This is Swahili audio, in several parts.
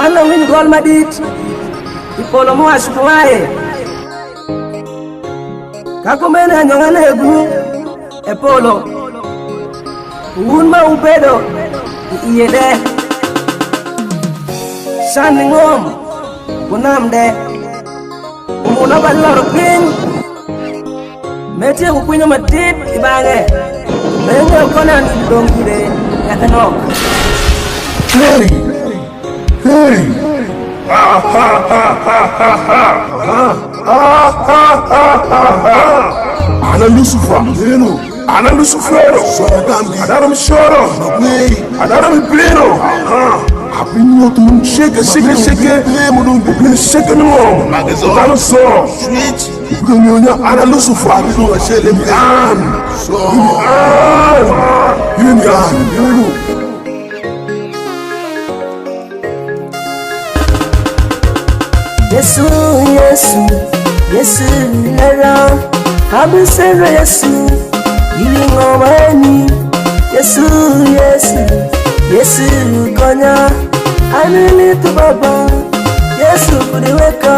Mana win gol madit ipolo mo asukuae kako mena nyongana egu epolo unma ubedo iyede saningom kunamde umuna balaro pin meti kukunya madit ibange menga kona ndongire yakanok Hey! Ana Lucifer, Leno. Ana Lucifero. Adara mi shoro. Adara mi pleno. Apinyo tu shake. Mudun shake no. Adara so. Sweet. Ukanyonya Ana Lucifer. Adara shele mi So. Yesu, Lara, Abisera Yesu, Giving Omani, Yesu, Konya, Anili to Baba, Yesu, Kudiweka,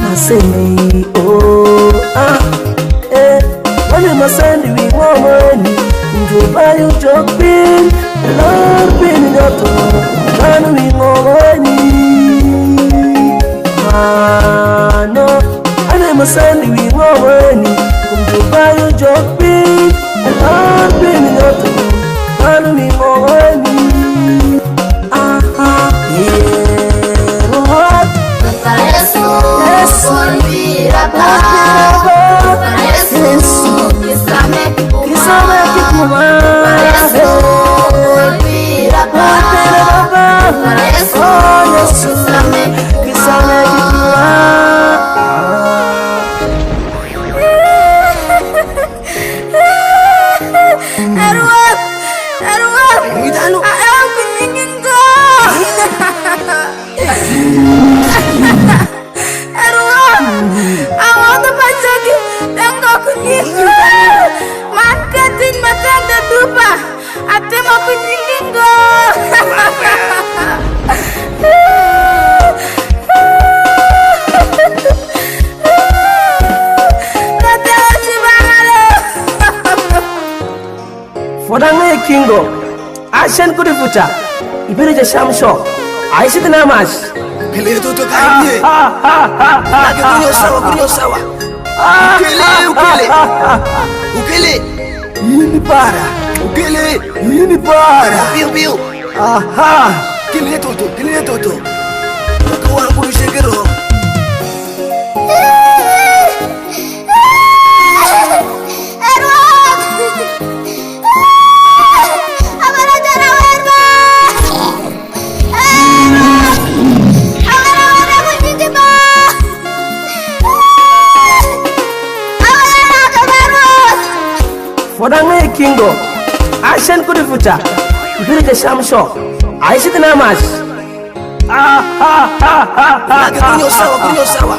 Masemi, when you must send me more money, to buy you joking, Lord, being your door. We no, I never send we money. Come to buy your job big, and I'll be in your town. I need more money. Fodanga Kingo, Ashen Kudifuta, Ibirija Shamsho, I see the Namas. Kile to kaje. Kunywa sawa. Ukele. Yini para. Ukele. Yini para. Biu. Aha. Kile toto. Kwa wangu shekero. Fodanga Kingo, Ashen Kudifuta, Ibirija Shamsho, I see the Namas. Kunywa sawa.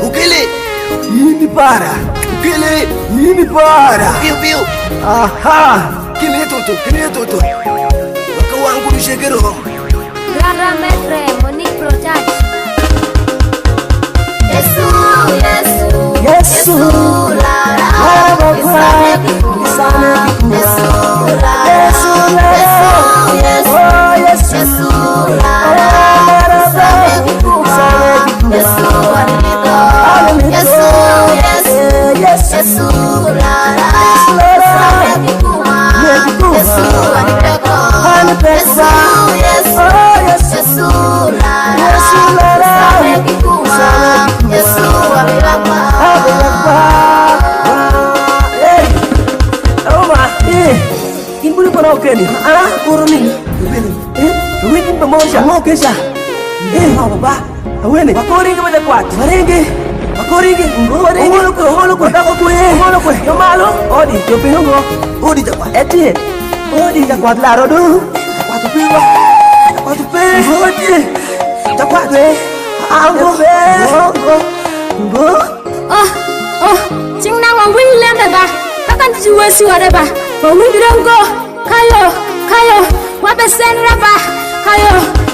Ukele. Yini para. Yini para. Biu. Aha. Kile toto. Kwa wangu shekero. Grara Metre, Monique Project. Yesu, Lara, kuruni. Wini pamoja. Mokesha. Baba. Awene. Bakori ke bada kwat. Marenge. Bakori ke ngore. Holo ko dako ko Yo malo. Odi, yo pinongo. Odi jakwa. Eti. Odi jakwa laro du. Jakwa tu piwa. Jakwa tu pe. Odi. Jakwa tu. Ango. Chính năng William đây bà. Các con chú ơi xưa đây bà. Mawindu dongo, kayo, kayo, wabesen raba, kayo.